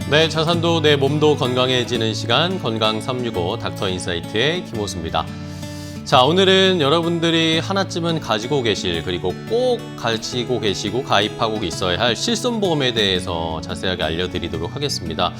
네, 자산도 내 몸도 건강해지는 시간 건강 365 닥터 인사이트의 김호수입니다. 자, 오늘은 여러분들이 하나쯤은 가지고 계실 그리고 꼭 가지고 계시고 가입하고 있어야 할 실손보험에 대해서 자세하게 알려드리도록 하겠습니다.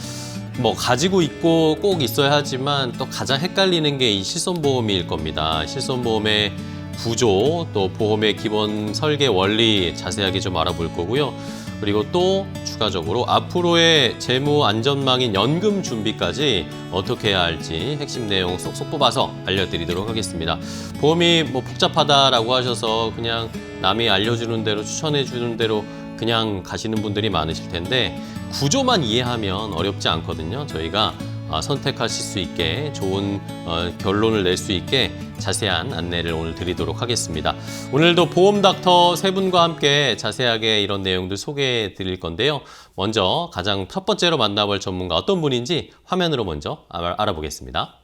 뭐 가지고 있고 꼭 있어야 하지만 또 가장 헷갈리는 게 이 실손보험일 겁니다. 실손보험의 구조, 또 보험의 기본 설계 원리 자세하게 좀 알아볼 거고요. 그리고 또 추가적으로 앞으로의 재무 안전망인 연금 준비까지 어떻게 해야 할지 핵심 내용 쏙쏙 뽑아서 알려드리도록 하겠습니다. 보험이 뭐 복잡하다라고 하셔서 그냥 남이 알려주는 대로 추천해주는 대로 그냥 가시는 분들이 많으실 텐데 구조만 이해하면 어렵지 않거든요. 저희가 선택하실 수 있게 좋은 결론을 낼 수 있게 자세한 안내를 오늘 드리도록 하겠습니다. 오늘도 보험 닥터 세 분과 함께 자세하게 이런 내용들 소개해 드릴 건데요. 먼저 가장 첫 번째로 만나볼 전문가 어떤 분인지 화면으로 먼저 알아보겠습니다.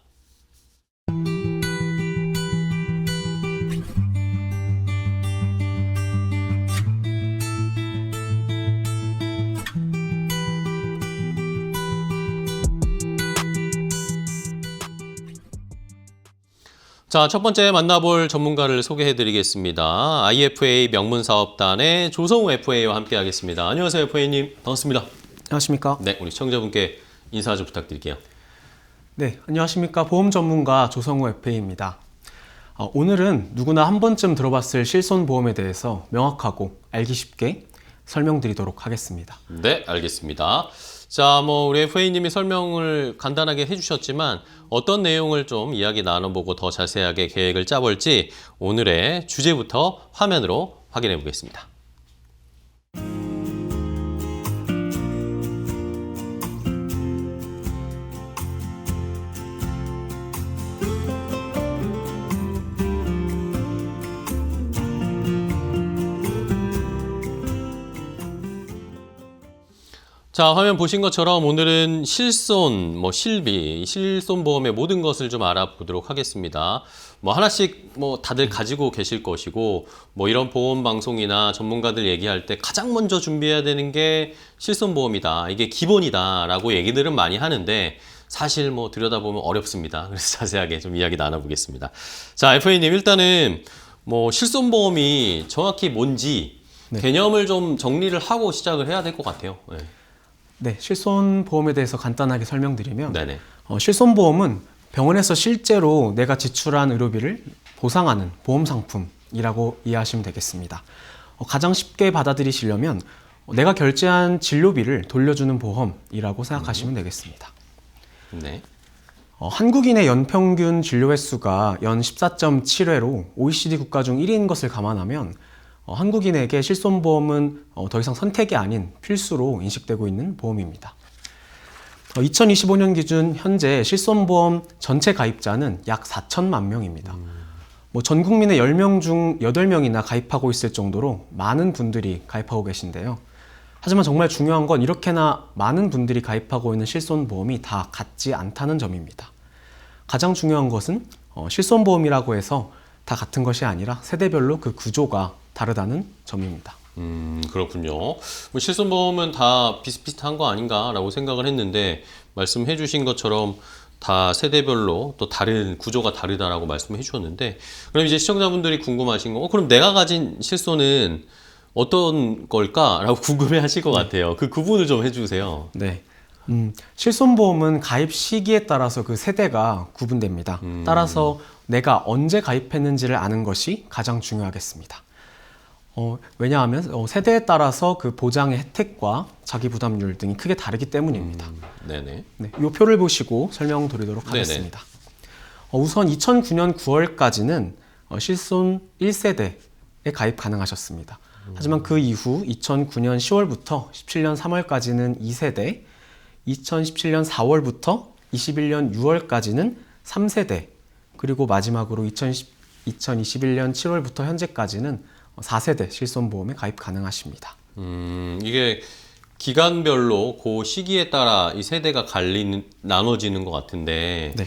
자, 첫 번째 만나볼 전문가를 소개해드리겠습니다. IFA 명문사업단의 조성우 FA와 함께하겠습니다. 안녕하세요, FA님. 반갑습니다. 안녕하십니까? 네, 우리 시청자분께 인사 좀 부탁드릴게요. 네, 안녕하십니까? 보험 전문가 조성우 FA입니다. 오늘은 누구나 한 번쯤 들어봤을 실손보험에 대해서 명확하고 알기 쉽게 설명드리도록 하겠습니다. 네, 알겠습니다. 자, 우리 FA님이 설명을 간단하게 해주셨지만 어떤 내용을 좀 이야기 나눠보고 더 자세하게 계획을 짜볼지 오늘의 주제부터 화면으로 확인해 보겠습니다. 자, 화면 보신 것처럼 오늘은 실손, 실비, 실손보험의 모든 것을 좀 알아보도록 하겠습니다. 하나씩 다들 가지고 계실 것이고, 이런 보험 방송이나 전문가들 얘기할 때 가장 먼저 준비해야 되는 게 실손보험이다. 이게 기본이다라고 얘기들은 많이 하는데, 사실 들여다보면 어렵습니다. 그래서 자세하게 좀 이야기 나눠보겠습니다. 자, FA님, 일단은 실손보험이 정확히 뭔지 개념을 좀 정리를 하고 시작을 해야 될 것 같아요. 네. 네, 실손보험에 대해서 간단하게 설명드리면 네네. 실손보험은 병원에서 실제로 내가 지출한 의료비를 보상하는 보험상품이라고 이해하시면 되겠습니다. 가장 쉽게 받아들이시려면 내가 결제한 진료비를 돌려주는 보험이라고 생각하시면 되겠습니다. 네. 한국인의 연평균 진료 횟수가 연 14.7회로 OECD 국가 중 1위인 것을 감안하면 한국인에게 실손보험은 더 이상 선택이 아닌 필수로 인식되고 있는 보험입니다. 2025년 기준 현재 실손보험 전체 가입자는 약 4천만 명입니다. 전 국민의 10명 중 8명이나 가입하고 있을 정도로 많은 분들이 가입하고 계신데요. 하지만 정말 중요한 건 이렇게나 많은 분들이 가입하고 있는 실손보험이 다 같지 않다는 점입니다. 가장 중요한 것은 실손보험이라고 해서 다 같은 것이 아니라 세대별로 그 구조가 다르다는 점입니다. 그렇군요. 실손보험은 다 비슷비슷한 거 아닌가라고 생각을 했는데 말씀해 주신 것처럼 다 세대별로 또 다른 구조가 다르다라고 말씀해 주셨는데 그럼 이제 시청자분들이 궁금하신 거 그럼 내가 가진 실손은 어떤 걸까라고 궁금해 하실 것 같아요. 그 구분을 좀 해주세요. 네. 실손보험은 가입 시기에 따라서 그 세대가 구분됩니다. 따라서 내가 언제 가입했는지를 아는 것이 가장 중요하겠습니다. 왜냐하면 세대에 따라서 그 보장의 혜택과 자기 부담률 등이 크게 다르기 때문입니다. 네네. 네, 이 표를 보시고 설명드리도록 하겠습니다. 우선 2009년 9월까지는 실손 1세대에 가입 가능하셨습니다. 하지만 그 이후 2009년 10월부터 17년 3월까지는 2세대, 2017년 4월부터 21년 6월까지는 3세대, 그리고 마지막으로 2021년 7월부터 현재까지는 4세대 실손보험에 가입 가능하십니다. 이게 기간별로 그 시기에 따라 이 세대가 나눠지는 것 같은데 네.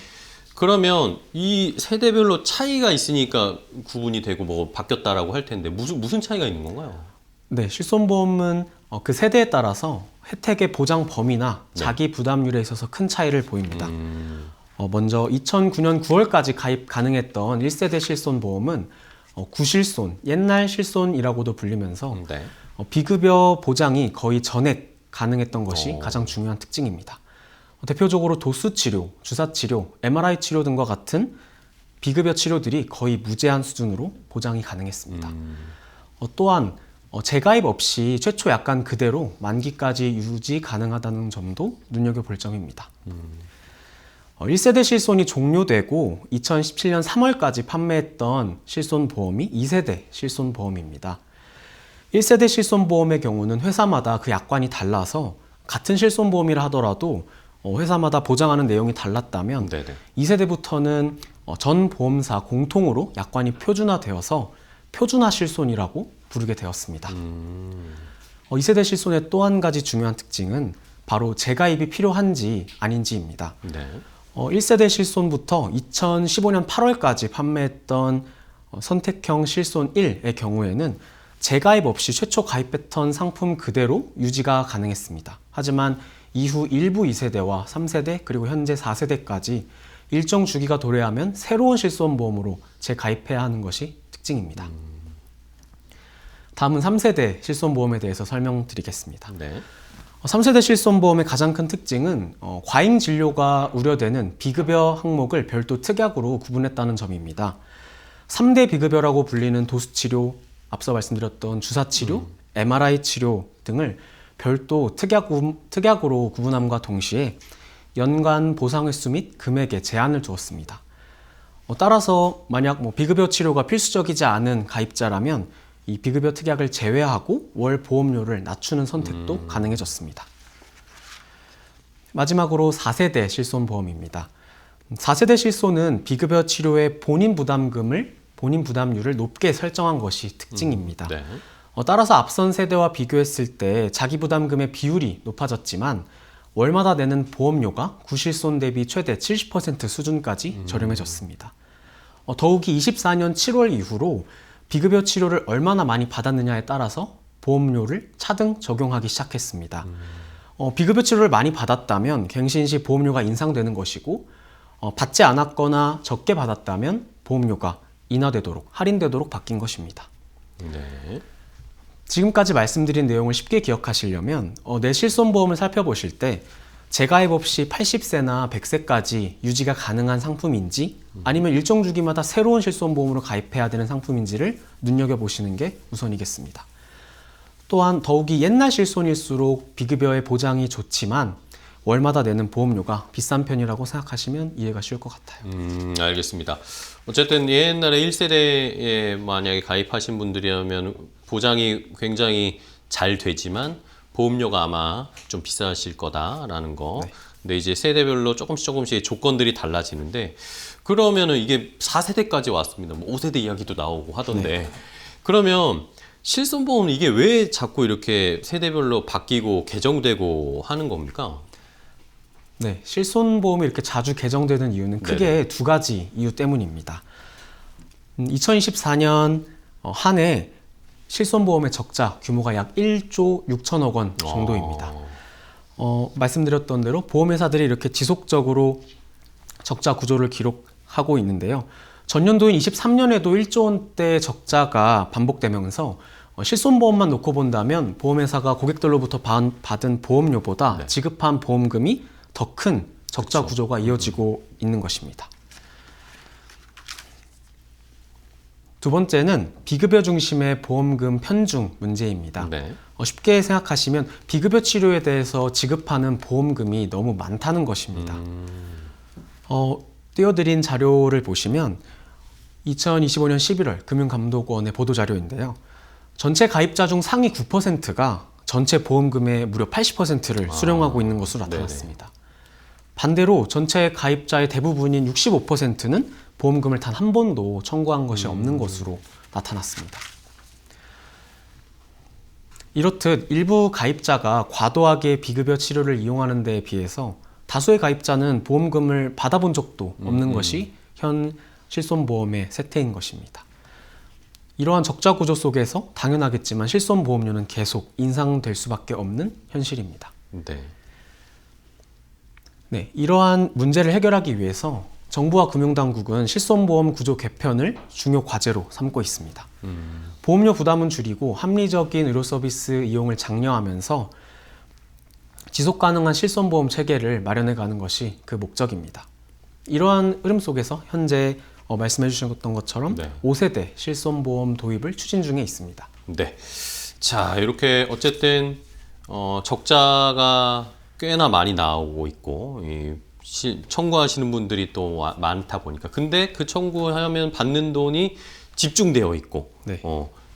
그러면 이 세대별로 차이가 있으니까 구분이 되고 바뀌었다라고 할 텐데 무슨 차이가 있는 건가요? 네, 실손보험은 그 세대에 따라서 혜택의 보장 범위나 네. 자기 부담률에 있어서 큰 차이를 보입니다. 먼저 2009년 9월까지 가입 가능했던 1세대 실손보험은 구실손, 옛날 실손이라고도 불리면서 네. 비급여 보장이 거의 전액 가능했던 것이 가장 중요한 특징입니다. 대표적으로 도수치료, 주사치료, MRI 치료 등과 같은 비급여 치료들이 거의 무제한 수준으로 보장이 가능했습니다. 또한 재가입 없이 최초 약관 그대로 만기까지 유지 가능하다는 점도 눈여겨볼 점입니다. 1세대 실손이 종료되고 2017년 3월까지 판매했던 실손보험이 2세대 실손보험입니다. 1세대 실손보험의 경우는 회사마다 그 약관이 달라서 같은 실손보험이라 하더라도 회사마다 보장하는 내용이 달랐다면 네네. 2세대부터는 전 보험사 공통으로 약관이 표준화되어서 표준화 실손이라고 부르게 되었습니다. 2세대 실손의 또 한 가지 중요한 특징은 바로 재가입이 필요한지 아닌지입니다. 네. 1세대 실손부터 2015년 8월까지 판매했던 선택형 실손 1의 경우에는 재가입 없이 최초 가입했던 상품 그대로 유지가 가능했습니다. 하지만 이후 일부 2세대와 3세대 그리고 현재 4세대까지 일정 주기가 도래하면 새로운 실손보험으로 재가입해야 하는 것이 특징입니다. 다음은 3세대 실손보험에 대해서 설명드리겠습니다. 네. 3세대 실손보험의 가장 큰 특징은 과잉 진료가 우려되는 비급여 항목을 별도 특약으로 구분했다는 점입니다. 3대 비급여라고 불리는 도수치료, 앞서 말씀드렸던 주사치료, MRI 치료 등을 별도 특약으로 구분함과 동시에 연간 보상 횟수 및 금액에 제한을 두었습니다. 따라서 만약 비급여 치료가 필수적이지 않은 가입자라면 이 비급여 특약을 제외하고 월 보험료를 낮추는 선택도 가능해졌습니다. 마지막으로 4세대 실손보험입니다. 4세대 실손은 비급여 치료의 본인 부담률을 높게 설정한 것이 특징입니다. 네. 따라서 앞선 세대와 비교했을 때 자기 부담금의 비율이 높아졌지만 월마다 내는 보험료가 구실손 대비 최대 70% 수준까지 저렴해졌습니다. 더욱이 24년 7월 이후로 비급여 치료를 얼마나 많이 받았느냐에 따라서 보험료를 차등 적용하기 시작했습니다. 비급여 치료를 많이 받았다면 갱신 시 보험료가 인상되는 것이고 받지 않았거나 적게 받았다면 보험료가 인하되도록 할인되도록 바뀐 것입니다. 네. 지금까지 말씀드린 내용을 쉽게 기억하시려면 내 실손보험을 살펴보실 때 재가입 없이 80세나 100세까지 유지가 가능한 상품인지 아니면 일정 주기마다 새로운 실손보험으로 가입해야 되는 상품인지를 눈여겨보시는 게 우선이겠습니다. 또한 더욱이 옛날 실손일수록 비급여의 보장이 좋지만 월마다 내는 보험료가 비싼 편이라고 생각하시면 이해가 쉬울 것 같아요. 알겠습니다. 어쨌든 옛날에 1세대에 만약에 가입하신 분들이라면 보장이 굉장히 잘 되지만 보험료가 아마 좀 비싸실 거다라는 거. 네. 근데 이제 세대별로 조금씩 조건들이 달라지는데 그러면은 이게 4세대까지 왔습니다. 5세대 이야기도 나오고 하던데. 네. 그러면 실손보험은 이게 왜 자꾸 이렇게 세대별로 바뀌고 개정되고 하는 겁니까? 네, 실손보험이 이렇게 자주 개정되는 이유는 크게 두 가지 이유 때문입니다. 2024년 한 해 실손보험의 적자 규모가 약 1조 6천억 원 정도입니다. 말씀드렸던 대로 보험회사들이 이렇게 지속적으로 적자 구조를 기록하고 있는데요. 전년도인 23년에도 1조 원대 적자가 반복되면서 실손보험만 놓고 본다면 보험회사가 고객들로부터 받은 보험료보다 네. 지급한 보험금이 더 큰 적자 그쵸. 구조가 이어지고 있는 것입니다. 두 번째는 비급여 중심의 보험금 편중 문제입니다. 네. 쉽게 생각하시면 비급여 치료에 대해서 지급하는 보험금이 너무 많다는 것입니다. 띄워드린 자료를 보시면 2025년 11월 금융감독원의 보도자료인데요. 전체 가입자 중 상위 9%가 전체 보험금의 무려 80%를 수령하고 있는 것으로 나타났습니다. 반대로 전체 가입자의 대부분인 65%는 보험금을 단 한 번도 청구한 것이 없는 것으로 나타났습니다. 이렇듯 일부 가입자가 과도하게 비급여 치료를 이용하는 데에 비해서 다수의 가입자는 보험금을 받아본 적도 없는 것이 현 실손보험의 세태인 것입니다. 이러한 적자 구조 속에서 당연하겠지만 실손보험료는 계속 인상될 수밖에 없는 현실입니다. 네. 네, 이러한 문제를 해결하기 위해서 정부와 금융당국은 실손보험 구조 개편을 중요 과제로 삼고 있습니다. 보험료 부담은 줄이고 합리적인 의료 서비스 이용을 장려하면서 지속 가능한 실손보험 체계를 마련해 가는 것이 그 목적입니다. 이러한 흐름 속에서 현재 말씀해 주셨던 것처럼 네. 5세대 실손보험 도입을 추진 중에 있습니다. 네. 자, 이렇게 어쨌든 적자가 꽤나 많이 나오고 있고 청구하시는 분들이 또 많다 보니까 근데 그 청구하면 받는 돈이 집중되어 있고 네.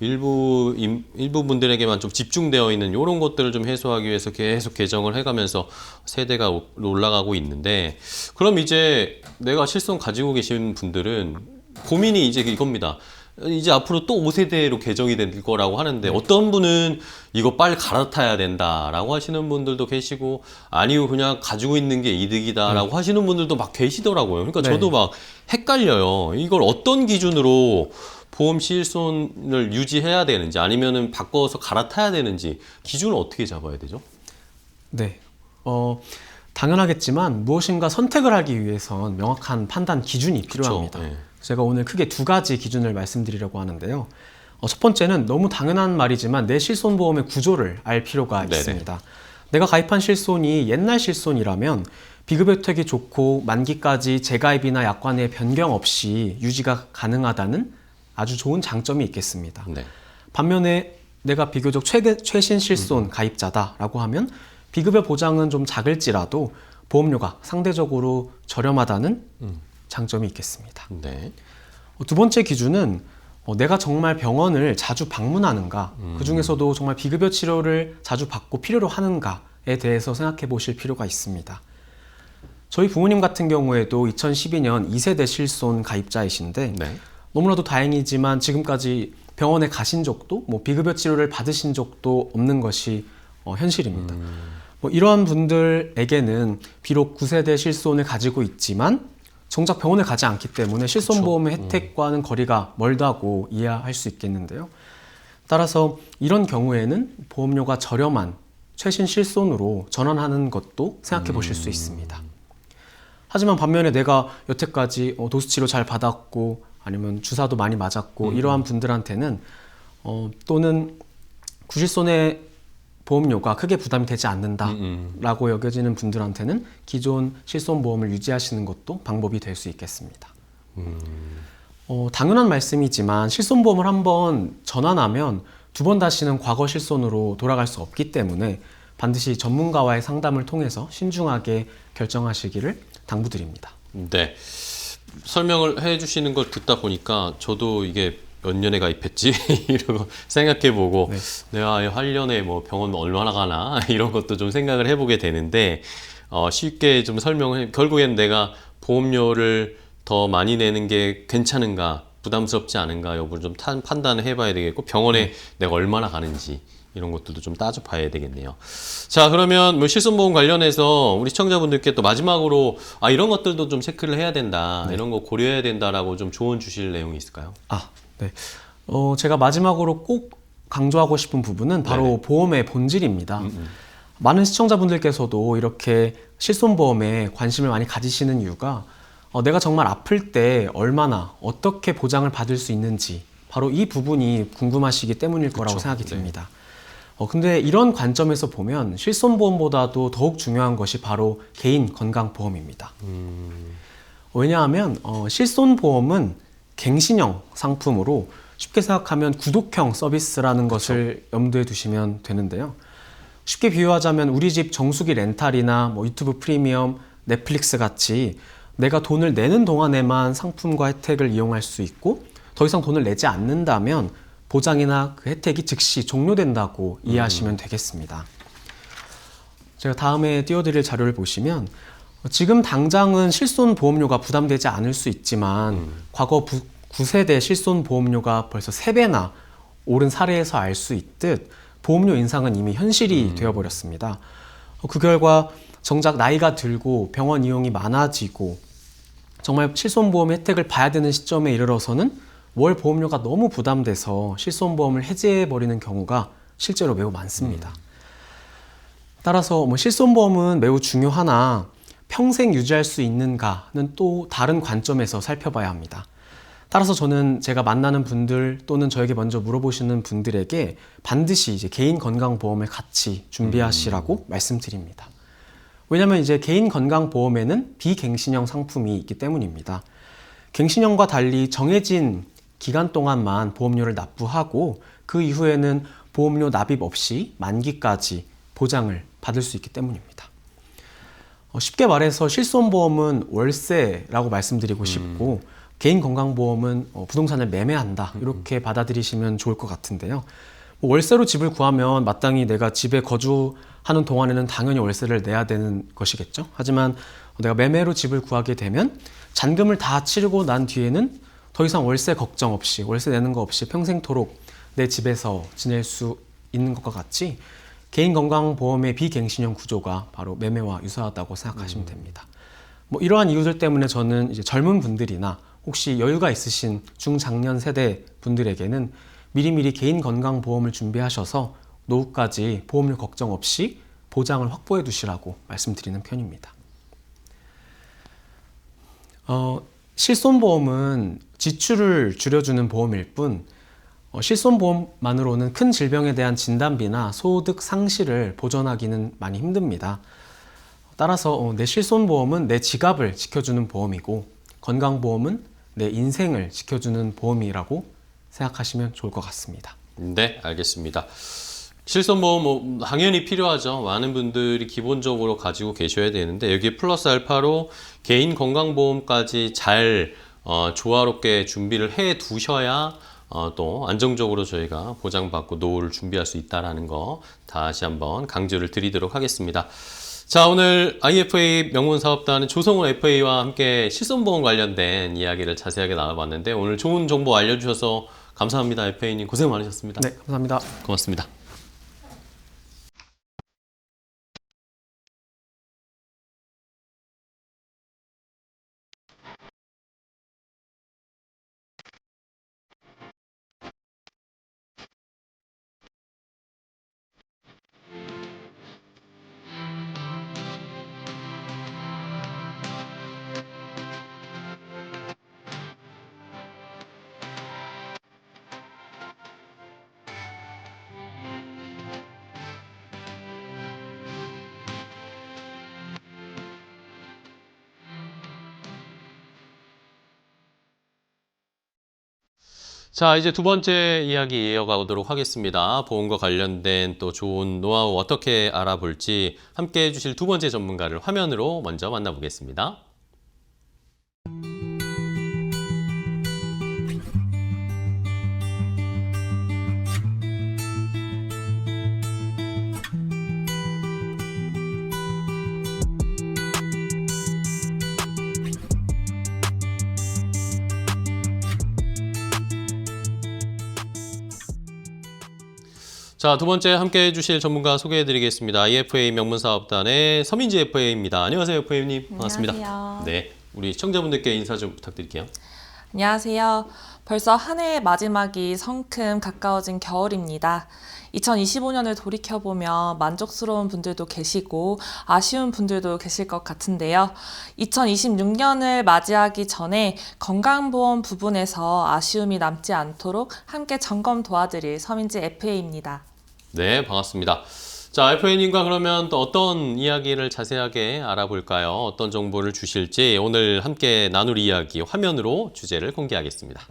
일부 분들에게만 좀 집중되어 있는 이런 것들을 좀 해소하기 위해서 계속 개정을 해가면서 세대가 올라가고 있는데 그럼 이제 내가 실손 가지고 계신 분들은 고민이 이제 이겁니다. 이제 앞으로 또 5세대로 개정이 될 거라고 하는데 어떤 분은 이거 빨리 갈아타야 된다라고 하시는 분들도 계시고 아니요 그냥 가지고 있는 게 이득이다라고 하시는 분들도 막 계시더라고요. 그러니까 네. 저도 막 헷갈려요. 이걸 어떤 기준으로 보험 실손을 유지해야 되는지 아니면은 바꿔서 갈아타야 되는지 기준을 어떻게 잡아야 되죠? 네. 당연하겠지만 무엇인가 선택을 하기 위해선 명확한 판단 기준이 필요합니다. 그쵸, 네. 제가 오늘 크게 두 가지 기준을 말씀드리려고 하는데요. 첫 번째는 너무 당연한 말이지만 내 실손보험의 구조를 알 필요가 네네. 있습니다. 내가 가입한 실손이 옛날 실손이라면 비급 혜택이 좋고 만기까지 재가입이나 약관의 변경 없이 유지가 가능하다는 아주 좋은 장점이 있겠습니다. 네. 반면에 내가 비교적 최신 실손 가입자다라고 하면 비급여 보장은 좀 작을지라도 보험료가 상대적으로 저렴하다는 장점이 있겠습니다. 네. 두 번째 기준은 내가 정말 병원을 자주 방문하는가, 그 중에서도 정말 비급여 치료를 자주 받고 필요로 하는가에 대해서 생각해 보실 필요가 있습니다. 저희 부모님 같은 경우에도 2012년 2세대 실손 가입자이신데 네. 너무나도 다행이지만 지금까지 병원에 가신 적도 비급여 치료를 받으신 적도 없는 것이 현실입니다. 이러한 분들에게는 비록 9세대 실손을 가지고 있지만 정작 병원에 가지 않기 때문에 실손보험의 혜택과는 거리가 멀다고 이해할 수 있겠는데요. 따라서 이런 경우에는 보험료가 저렴한 최신 실손으로 전환하는 것도 생각해 보실 수 있습니다. 하지만 반면에 내가 여태까지 도수치료 잘 받았고 아니면 주사도 많이 맞았고 이러한 분들한테는 또는 구실손의 보험료가 크게 부담이 되지 않는다라고 여겨지는 분들한테는 기존 실손보험을 유지하시는 것도 방법이 될 수 있겠습니다. 당연한 말씀이지만 실손보험을 한번 전환하면 두 번 다시는 과거 실손으로 돌아갈 수 없기 때문에 반드시 전문가와의 상담을 통해서 신중하게 결정하시기를 당부드립니다. 네. 설명을 해주시는 걸 듣다 보니까 저도 이게 몇 년에 가입했지? 이러고 생각해보고 내가 8년에 뭐 병원 얼마나 가나? 이런 것도 좀 생각을 해보게 되는데 쉽게 좀 설명을 결국엔 내가 보험료를 더 많이 내는 게 괜찮은가? 부담스럽지 않은가? 여부를 좀 판단을 해봐야 되겠고 병원에 내가 얼마나 가는지 이런 것들도 좀 따져봐야 되겠네요. 자, 그러면 뭐 실손보험 관련해서 우리 시청자분들께 또 마지막으로 이런 것들도 좀 체크를 해야 된다. 이런 거 고려해야 된다라고 좀 조언 주실 내용이 있을까요? 네. 제가 마지막으로 꼭 강조하고 싶은 부분은 바로 네네. 보험의 본질입니다. 많은 시청자분들께서도 이렇게 실손보험에 관심을 많이 가지시는 이유가 내가 정말 아플 때 얼마나 어떻게 보장을 받을 수 있는지 바로 이 부분이 궁금하시기 때문일 거라고 생각이 듭니다. 근데 이런 관점에서 보면 실손보험보다도 더욱 중요한 것이 바로 개인 건강보험입니다. 왜냐하면 실손보험은 갱신형 상품으로 쉽게 생각하면 구독형 서비스라는 것을 염두에 두시면 되는데요. 쉽게 비유하자면 우리 집 정수기 렌탈이나 유튜브 프리미엄, 넷플릭스 같이 내가 돈을 내는 동안에만 상품과 혜택을 이용할 수 있고 더 이상 돈을 내지 않는다면 보장이나 그 혜택이 즉시 종료된다고 이해하시면 되겠습니다. 제가 다음에 띄워드릴 자료를 보시면 지금 당장은 실손보험료가 부담되지 않을 수 있지만 과거 9세대 실손보험료가 벌써 3배나 오른 사례에서 알 수 있듯 보험료 인상은 이미 현실이 되어버렸습니다. 그 결과 정작 나이가 들고 병원 이용이 많아지고 정말 실손보험 혜택을 봐야 되는 시점에 이르러서는 월 보험료가 너무 부담돼서 실손보험을 해지해버리는 경우가 실제로 매우 많습니다. 따라서 실손보험은 매우 중요하나 평생 유지할 수 있는가는 또 다른 관점에서 살펴봐야 합니다. 따라서 저는 제가 만나는 분들 또는 저에게 먼저 물어보시는 분들에게 반드시 이제 개인 건강보험을 같이 준비하시라고 말씀드립니다. 왜냐하면 이제 개인 건강보험에는 비갱신형 상품이 있기 때문입니다. 갱신형과 달리 정해진 기간 동안만 보험료를 납부하고 그 이후에는 보험료 납입 없이 만기까지 보장을 받을 수 있기 때문입니다. 쉽게 말해서 실손보험은 월세라고 말씀드리고 싶고 개인 건강보험은 부동산을 매매한다 이렇게 받아들이시면 좋을 것 같은데요. 월세로 집을 구하면 마땅히 내가 집에 거주하는 동안에는 당연히 월세를 내야 되는 것이겠죠. 하지만 내가 매매로 집을 구하게 되면 잔금을 다 치르고 난 뒤에는 더 이상 월세 걱정 없이 월세 내는 거 없이 평생토록 내 집에서 지낼 수 있는 것과 같이 개인 건강보험의 비갱신형 구조가 바로 매매와 유사하다고 생각하시면 됩니다. 이러한 이유들 때문에 저는 이제 젊은 분들이나 혹시 여유가 있으신 중장년 세대 분들에게는 미리미리 개인 건강보험을 준비하셔서 노후까지 보험료 걱정 없이 보장을 확보해 두시라고 말씀드리는 편입니다. 실손보험은 지출을 줄여주는 보험일 뿐 실손보험만으로는 큰 질병에 대한 진단비나 소득 상실을 보전하기는 많이 힘듭니다. 따라서 내 실손보험은 내 지갑을 지켜주는 보험이고 건강보험은 내 인생을 지켜주는 보험이라고 생각하시면 좋을 것 같습니다. 네, 알겠습니다. 실손보험 당연히 필요하죠. 많은 분들이 기본적으로 가지고 계셔야 되는데 여기에 플러스 알파로 개인 건강보험까지 잘 조화롭게 준비를 해 두셔야 또 안정적으로 저희가 보장받고 노후를 준비할 수 있다는 거 다시 한번 강조를 드리도록 하겠습니다. 자, 오늘 IFA 명문사업단은 조성훈 FA와 함께 실손보험 관련된 이야기를 자세하게 나눠봤는데 오늘 좋은 정보 알려주셔서 감사합니다. FA님 고생 많으셨습니다. 네, 감사합니다. 고맙습니다. 자, 이제 두 번째 이야기 이어가도록 하겠습니다. 보험과 관련된 또 좋은 노하우 어떻게 알아볼지 함께 해주실 두 번째 전문가를 화면으로 먼저 만나보겠습니다. 자, 두 번째 함께 해주실 전문가 소개해드리겠습니다. IFA 명문사업단의 서민지 FA입니다. 안녕하세요, FA님. 반갑습니다. 안녕하세요. 네, 우리 시청자분들께 인사 좀 부탁드릴게요. 안녕하세요. 벌써 한 해의 마지막이 성큼 가까워진 겨울입니다. 2025년을 돌이켜보면 만족스러운 분들도 계시고 아쉬운 분들도 계실 것 같은데요. 2026년을 맞이하기 전에 건강보험 부분에서 아쉬움이 남지 않도록 함께 점검 도와드릴 서민지 FA입니다. 네, 반갑습니다. 자, FA님과 그러면 또 어떤 이야기를 자세하게 알아볼까요? 어떤 정보를 주실지 오늘 함께 나눌 이야기 화면으로 주제를 공개하겠습니다.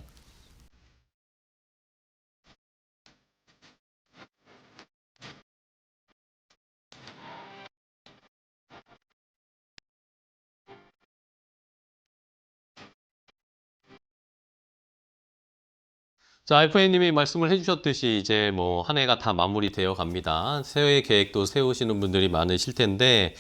자, FA님이 말씀을 해주셨듯이 이제 뭐 한 해가 다 마무리되어 갑니다. 새해 계획도 세우시는 분들이 많으실 텐데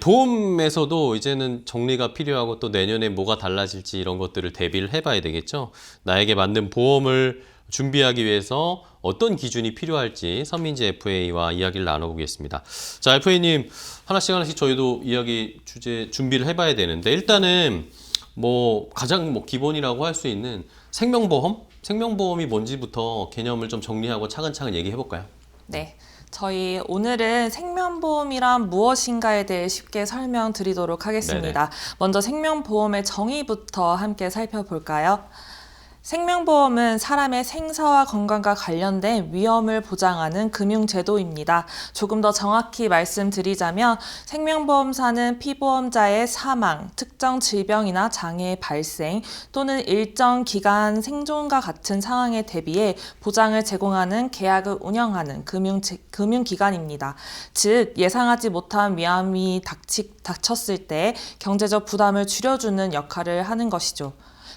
보험에서도 이제는 정리가 필요하고 또 내년에 뭐가 달라질지 이런 것들을 대비를 해봐야 되겠죠. 나에게 맞는 보험을 준비하기 위해서 어떤 기준이 필요할지 서민지 FA와 이야기를 나눠보겠습니다. 자, FA님 하나씩 저희도 이야기 주제 준비를 해봐야 되는데 일단은 뭐 가장 기본이라고 할 수 있는 생명보험? 생명보험이 뭔지부터 개념을 좀 정리하고 차근차근 얘기해 볼까요? 네. 저희 오늘은 생명보험이란 무엇인가에 대해 쉽게 설명드리도록 하겠습니다. 먼저 생명보험의 정의부터 함께 살펴볼까요? 생명보험은 사람의 생사와 건강과 관련된 위험을 보장하는 금융제도입니다. 조금 더 정확히 말씀드리자면 생명보험사는 피보험자의 사망, 특정 질병이나 장애의 발생 또는 일정 기간 생존과 같은 상황에 대비해 보장을 제공하는 계약을 운영하는 금융기관입니다. 즉 예상하지 못한 위험이 닥쳤을 때 경제적 부담을 줄여주는 역할을 하는 것이죠.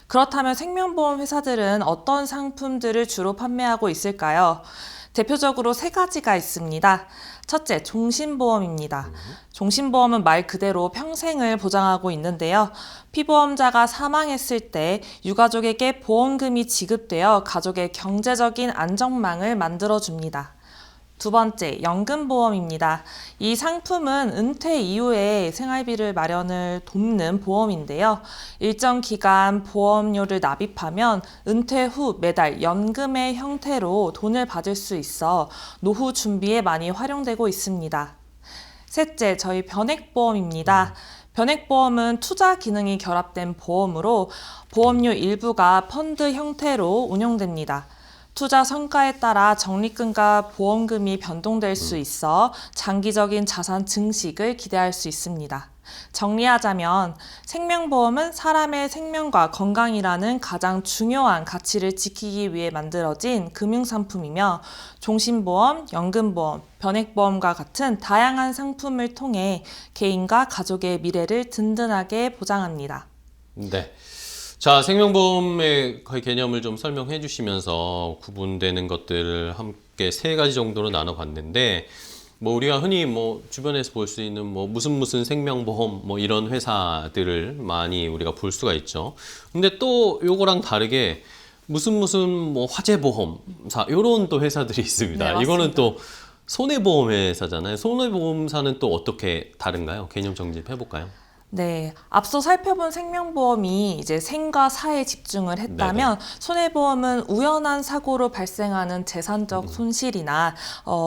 그렇다면 생명보험 회사들은 어떤 상품들을 주로 판매하고 있을까요? 대표적으로 세 가지가 있습니다. 첫째, 종신보험입니다. 종신보험은 말 그대로 평생을 보장하고 있는데요. 피보험자가 사망했을 때 유가족에게 보험금이 지급되어 가족의 경제적인 안전망을 만들어줍니다. 두 번째, 연금보험입니다. 이 상품은 은퇴 이후에 생활비를 마련을 돕는 보험인데요. 일정 기간 보험료를 납입하면 은퇴 후 매달 연금의 형태로 돈을 받을 수 있어 노후 준비에 많이 활용되고 있습니다. 셋째, 저희 변액보험입니다. 변액보험은 투자 기능이 결합된 보험으로 보험료 일부가 펀드 형태로 운용됩니다. 투자 성과에 따라 적립금과 보험금이 변동될 수 있어 장기적인 자산 증식을 기대할 수 있습니다. 정리하자면 생명보험은 사람의 생명과 건강이라는 가장 중요한 가치를 지키기 위해 만들어진 금융상품이며 종신보험, 연금보험, 변액보험과 같은 다양한 상품을 통해 개인과 가족의 미래를 든든하게 보장합니다. 네. 자, 생명보험의 거의 개념을 좀 설명해 주시면서 구분되는 것들을 함께 세 가지 정도로 나눠봤는데, 뭐 우리가 흔히 뭐 주변에서 볼 수 있는 뭐 무슨 생명보험 뭐 이런 회사들을 많이 우리가 볼 수가 있죠. 근데 또 요거랑 다르게 무슨 뭐 화재보험사 요런 또 회사들이 있습니다. 네, 이거는 또 손해보험 회사잖아요. 손해보험사는 또 어떻게 다른가요? 개념 정립해 볼까요? 네, 앞서 살펴본 생명보험이 이제 생과 사에 집중을 했다면 손해보험은 우연한 사고로 발생하는 재산적 손실이나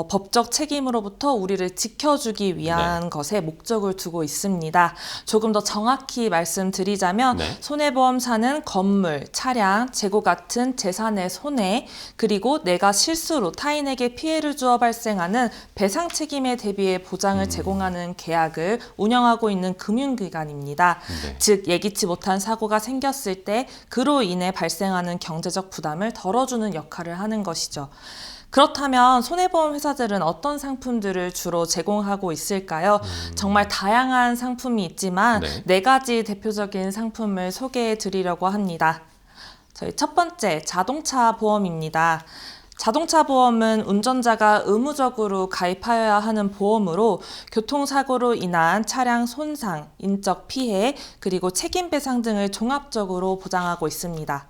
법적 책임으로부터 우리를 지켜주기 위한 것에 목적을 두고 있습니다. 조금 더 정확히 말씀드리자면 손해보험사는 건물, 차량, 재고 같은 재산의 손해, 그리고 내가 실수로 타인에게 피해를 주어 발생하는 배상 책임에 대비해 보장을 제공하는 계약을 운영하고 있는 금융기관입니다. 즉 예기치 못한 사고가 생겼을 때 그로 인해 발생하는 경제적 부담을 덜어주는 역할을 하는 것이죠. 그렇다면 손해보험 회사들은 어떤 상품들을 주로 제공하고 있을까요? 정말 다양한 상품이 있지만 네 가지 대표적인 상품을 소개해 드리려고 합니다. 저희 첫 번째, 자동차 보험입니다. 자동차 보험은 운전자가 의무적으로 가입하여야 하는 보험으로 교통사고로 인한 차량 손상, 인적 피해, 그리고 책임 배상 등을 종합적으로 보장하고 있습니다.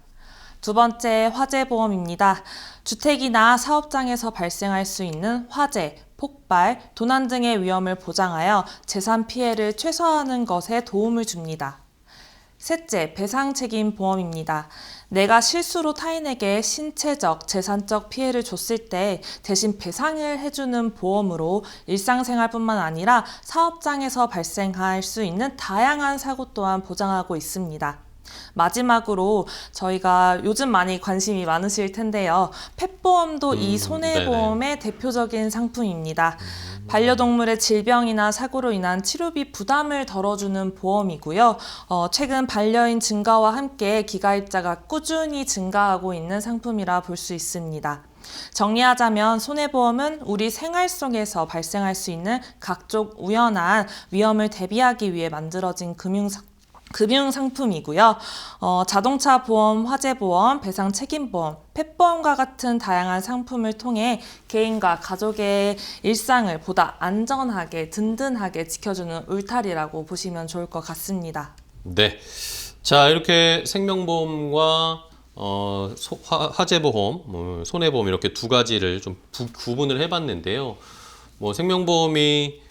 두 번째, 화재보험입니다. 주택이나 사업장에서 발생할 수 있는 화재, 폭발, 도난 등의 위험을 보장하여 재산 피해를 최소화하는 것에 도움을 줍니다. 셋째, 배상책임 보험입니다. 내가 실수로 타인에게 신체적, 재산적 피해를 줬을 때 대신 배상을 해주는 보험으로 일상생활뿐만 아니라 사업장에서 발생할 수 있는 다양한 사고 또한 보장하고 있습니다. 마지막으로 저희가 요즘 많이 관심이 많으실 텐데요. 펫보험도 이 손해보험의 대표적인 상품입니다. 반려동물의 질병이나 사고로 인한 치료비 부담을 덜어주는 보험이고요. 최근 반려인 증가와 함께 기가입자가 꾸준히 증가하고 있는 상품이라 볼 수 있습니다. 정리하자면 손해보험은 우리 생활 속에서 발생할 수 있는 각종 우연한 위험을 대비하기 위해 만들어진 금융상품이고요. 자동차 보험, 화재보험, 배상 책임보험, 펫보험과 같은 다양한 상품을 통해 개인과 가족의 일상을 보다 안전하게, 든든하게 지켜주는 울타리라고 보시면 좋을 것 같습니다. 네. 자, 이렇게 생명보험과 화재보험, 손해보험 이렇게 두 가지를 좀 구분을 해봤는데요. 뭐 생명보험이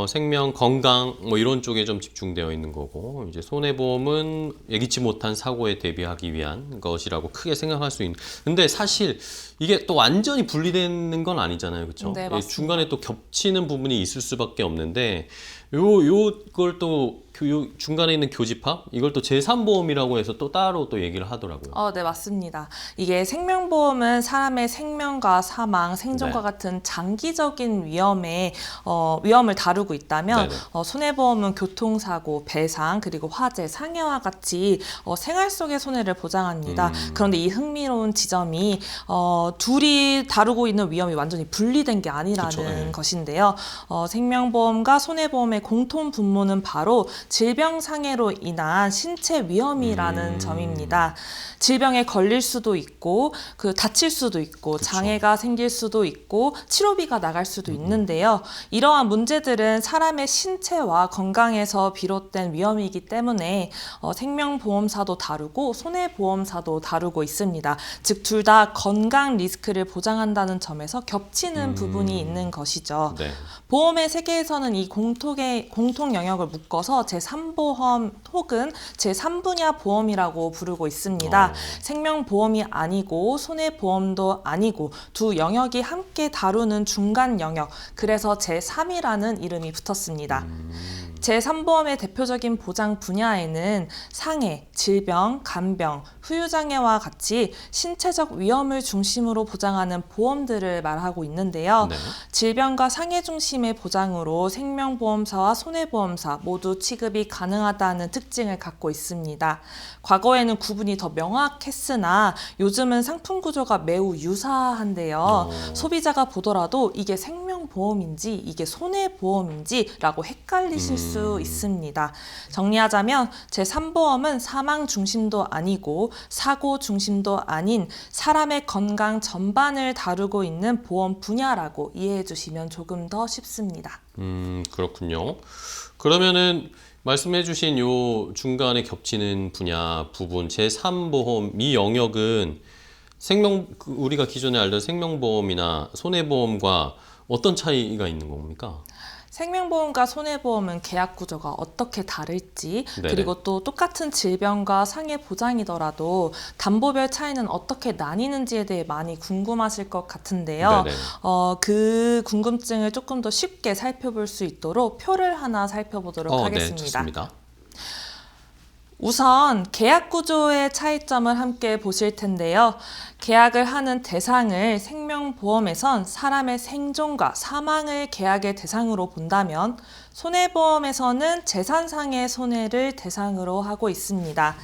생명, 건강 뭐 이런 쪽에 좀 집중되어 있는 거고 이제 손해보험은 예기치 못한 사고에 대비하기 위한 것이라고 크게 생각할 수 있는. 근데 사실 이게 또 완전히 분리되는 건 아니잖아요, 그렇죠? 네, 맞습니다. 중간에 또 겹치는 부분이 있을 수밖에 없는데 요걸 또 중간에 있는 교집합 이걸 또 제3보험이라고 해서 또 따로 또 얘기를 하더라고요. 네, 맞습니다. 이게 생명보험은 사람의 생명과 사망, 생존과 네. 같은 장기적인 위험을 다루고 있다면 네네. 손해보험은 교통사고, 배상, 그리고 화재, 상해와 같이 생활 속의 손해를 보장합니다. 그런데 이 흥미로운 지점이 둘이 다루고 있는 위험이 완전히 분리된 게 아니라는 그쵸, 네. 것인데요. 생명보험과 손해보험의 공통 분모는 바로 질병상해로 인한 신체 위험이라는 점입니다. 질병에 걸릴 수도 있고 다칠 수도 있고 그쵸. 장애가 생길 수도 있고 치료비가 나갈 수도 있는데요. 이러한 문제들은 사람의 신체와 건강에서 비롯된 위험이기 때문에 생명보험사도 다루고 손해보험사도 다루고 있습니다. 즉 둘 다 건강 리스크를 보장한다는 점에서 겹치는 부분이 있는 것이죠. 네. 보험의 세계에서는 이 공통 영역을 묶어서 제3보험 혹은 제3분야 보험이라고 부르고 있습니다. 생명보험이 아니고 손해보험도 아니고 두 영역이 함께 다루는 중간 영역, 그래서 제3이라는 이름이 붙었습니다. 제3보험의 대표적인 보장 분야에는 상해, 질병, 간병, 후유장애와 같이 신체적 위험을 중심으로 보장하는 보험들을 말하고 있는데요. 네. 질병과 상해 중심의 보장으로 생명보험사와 손해보험사 모두 취급이 가능하다는 특징을 갖고 있습니다. 과거에는 구분이 더 명확했으나 요즘은 상품 구조가 매우 유사한데요. 소비자가 보더라도 이게 생명보험인지 이게 손해보험인지라고 헷갈리실 수 있습니다. 정리하자면 제3보험은 사망 중심도 아니고 사고 중심도 아닌 사람의 건강 전반을 다루고 있는 보험 분야라고 이해해 주시면 조금 더 쉽습니다. 그렇군요. 그러면은 말씀해주신 요 중간에 겹치는 분야 부분 제3보험 이 영역은 우리가 기존에 알던 생명보험이나 손해보험과 어떤 차이가 있는 겁니까? 생명보험과 손해보험은 계약 구조가 어떻게 다를지 네네. 그리고 또 똑같은 질병과 상해 보장이더라도 담보별 차이는 어떻게 나뉘는지에 대해 많이 궁금하실 것 같은데요. 네네. 그 궁금증을 조금 더 쉽게 살펴볼 수 있도록 표를 하나 살펴보도록 네, 하겠습니다. 좋습니다. 우선 계약 구조의 차이점을 함께 보실 텐데요. 계약을 하는 대상을 생명보험에선 사람의 생존과 사망을 계약의 대상으로 본다면 손해보험에서는 재산상의 손해를 대상으로 하고 있습니다.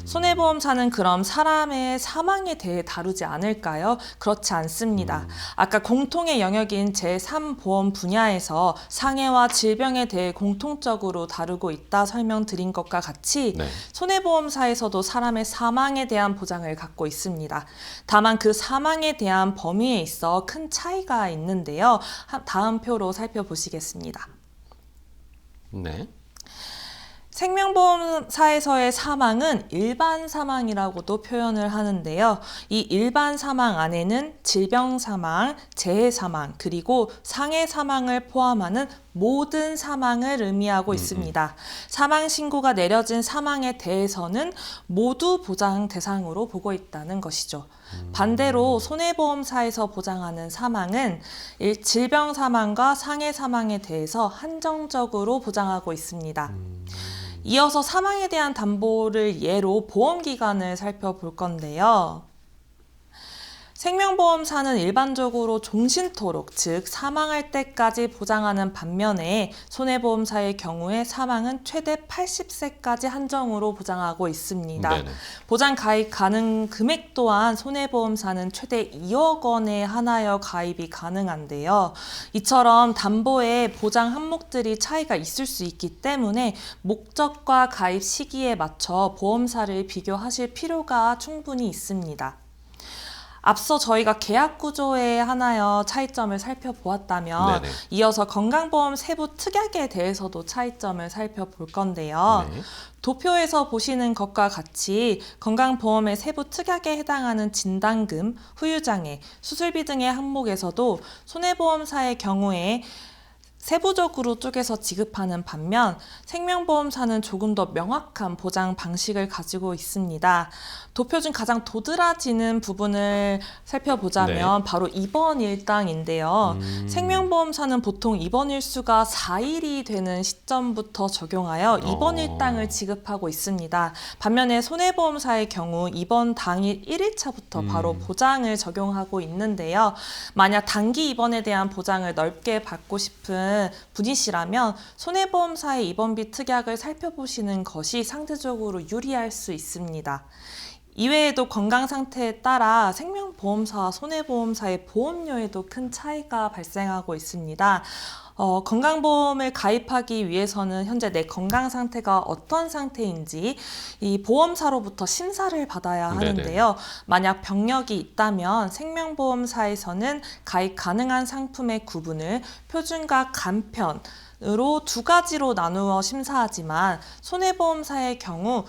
손해보험사는 그럼 사람의 사망에 대해 다루지 않을까요? 그렇지 않습니다. 아까 공통의 영역인 제3보험 분야에서 상해와 질병에 대해 공통적으로 다루고 있다 설명드린 것과 같이 네. 손해보험사에서도 사람의 사망에 대한 보장을 갖고 있습니다. 다만 그 사망에 대한 범위에 있어 큰 차이가 있는데요. 다음 표로 살펴보시겠습니다. 네. 생명보험사에서의 사망은 일반 사망이라고도 표현을 하는데요. 이 일반 사망 안에는 질병 사망, 재해 사망, 그리고 상해 사망을 포함하는 모든 사망을 의미하고 있습니다. 사망 신고가 내려진 사망에 대해서는 모두 보장 대상으로 보고 있다는 것이죠. 반대로 손해보험사에서 보장하는 사망은 질병 사망과 상해 사망에 대해서 한정적으로 보장하고 있습니다. 이어서 사망에 대한 담보를 예로 보험기간을 살펴볼 건데요. 생명보험사는 일반적으로 종신토록, 즉 사망할 때까지 보장하는 반면에 손해보험사의 경우에 사망은 최대 80세까지 한정으로 보장하고 있습니다. 네네. 보장 가입 가능 금액 또한 손해보험사는 최대 2억 원에 한하여 가입이 가능한데요. 이처럼 담보의 보장 항목들이 차이가 있을 수 있기 때문에 목적과 가입 시기에 맞춰 보험사를 비교하실 필요가 충분히 있습니다. 앞서 저희가 계약 구조에 한하여 차이점을 살펴보았다면 네네. 이어서 건강보험 세부 특약에 대해서도 차이점을 살펴볼 건데요. 네. 도표에서 보시는 것과 같이 건강보험의 세부 특약에 해당하는 진단금, 후유장애, 수술비 등의 항목에서도 손해보험사의 경우에 세부적으로 쪼개서 지급하는 반면 생명보험사는 조금 더 명확한 보장 방식을 가지고 있습니다. 도표 중 가장 도드라지는 부분을 살펴보자면 바로 입원 일당인데요. 생명보험사는 보통 입원 일수가 4일이 되는 시점부터 적용하여 입원 일당을 지급하고 있습니다. 반면에 손해보험사의 경우 입원 당일 1일차부터 바로 보장을 적용하고 있는데요. 만약 단기 입원에 대한 보장을 넓게 받고 싶은 분이시라면 손해보험사의 입원비 특약을 살펴보시는 것이 상대적으로 유리할 수 있습니다. 이외에도 건강 상태에 따라 생명보험사와 손해보험사의 보험료에도 큰 차이가 발생하고 있습니다. 건강보험을 가입하기 위해서는 현재 내 건강 상태가 어떤 상태인지 이 보험사로부터 심사를 받아야 하는데요. 만약 병력이 있다면 생명보험사에서는 가입 가능한 상품의 구분을 표준과 간편으로 두 가지로 나누어 심사하지만 손해보험사의 경우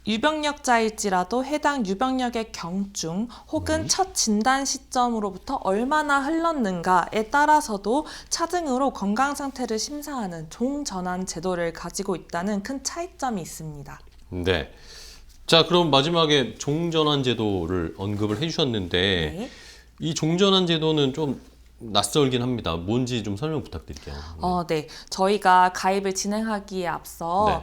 유병력자일지라도 해당 유병력의 경중 혹은 첫 진단 시점으로부터 얼마나 흘렀는가에 따라서도 차등으로 건강 상태를 심사하는 종전환 제도를 가지고 있다는 큰 차이점이 있습니다. 네. 자, 그럼 마지막에 종전환 제도를 언급을 해주셨는데 네. 이 종전환 제도는 좀 낯설긴 합니다. 뭔지 좀 설명 부탁드릴게요. 네. 저희가 가입을 진행하기에 앞서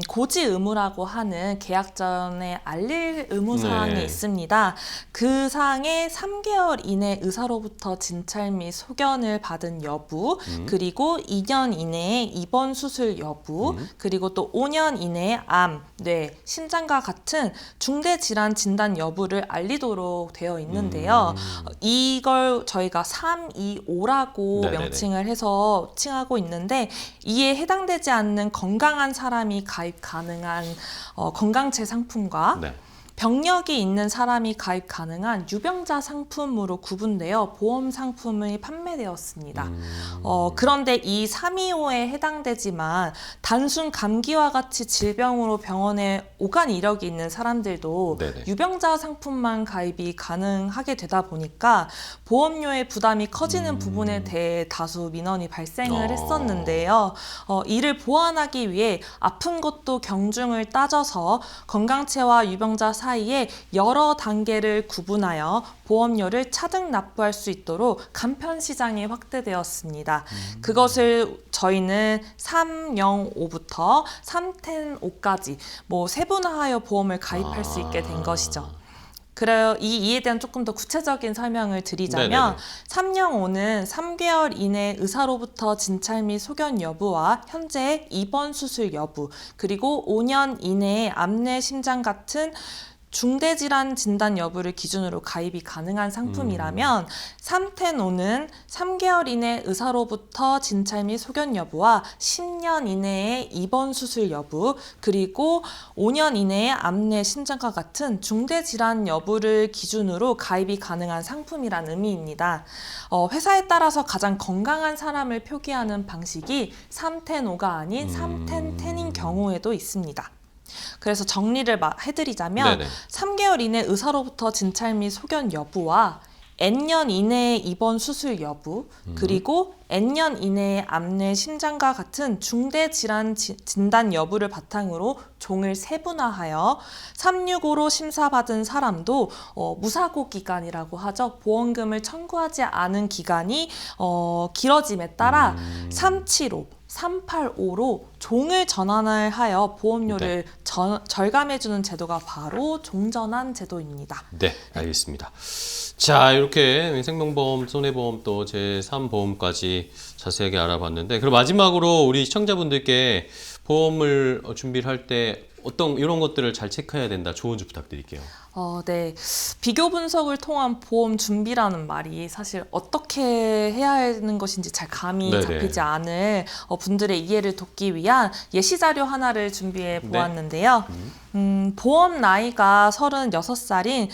고지 의무라고 하는 계약 전에 알릴 의무 사항이 있습니다. 그 사항에 3개월 이내 의사로부터 진찰 및 소견을 받은 여부, 그리고 2년 이내에 입원 수술 여부, 그리고 또 5년 이내에 암, 뇌, 심장과 같은 중대 질환 진단 여부를 알리도록 되어 있는데요. 이걸 저희가 325라고 명칭을 해서 칭하고 있는데 이에 해당되지 않는 건강한 사람이 가입 가능한 건강체 상품과 병력이 있는 사람이 가입 가능한 유병자 상품으로 구분되어 보험 상품이 판매되었습니다. 그런데 이 325에 해당되지만 단순 감기와 같이 질병으로 병원에 오간 이력이 있는 사람들도 유병자 상품만 가입이 가능하게 되다 보니까 보험료의 부담이 커지는 부분에 대해 다수 민원이 발생을 했었는데요. 이를 보완하기 위해 아픈 것도 경중을 따져서 건강체와 유병자 사이에 여러 단계를 구분하여 보험료를 차등 납부할 수 있도록 간편 시장이 확대되었습니다. 그것을 저희는 305부터 310까지 세분화하여 보험을 가입할 수 있게 된 것이죠. 그래요. 이에 대한 조금 더 구체적인 설명을 드리자면 305는 3개월 이내 의사로부터 진찰 및 소견 여부와 현재 입원 수술 여부, 그리고 5년 이내에 암내 심장 같은 중대질환 진단 여부를 기준으로 가입이 가능한 상품이라면 310는 3개월 이내 의사로부터 진찰 및 소견 여부와 10년 이내에 입원 수술 여부, 그리고 5년 이내에 암내 심장과 같은 중대질환 여부를 기준으로 가입이 가능한 상품이란 의미입니다. 회사에 따라서 가장 건강한 사람을 표기하는 방식이 310가 아닌 310인 경우에도 있습니다. 그래서 정리를 해드리자면 3개월 이내 의사로부터 진찰 및 소견 여부와 N년 이내의 입원 수술 여부, 그리고 N년 이내의 암내 심장과 같은 중대 질환 진단 여부를 바탕으로 종을 세분화하여 365로 심사받은 사람도 무사고 기간이라고 하죠. 보험금을 청구하지 않은 기간이 길어짐에 따라 375, 385로 종을 전환을 하여 보험료를 절감해주는 제도가 바로 종전환 제도입니다. 네, 알겠습니다. 자, 이렇게 생명보험, 손해보험 또 제3보험까지 자세하게 알아봤는데, 그럼 마지막으로 우리 시청자분들께 보험을 준비를 할 때 어떤 이런 것들을 잘 체크해야 된다, 조언 좀 부탁드릴게요. 네. 비교 분석을 통한 보험 준비라는 말이 사실 어떻게 해야 하는 것인지 잘 감이 잡히지 않을 분들의 이해를 돕기 위한 예시 자료 하나를 준비해 보았는데요. 보험 나이가 36살인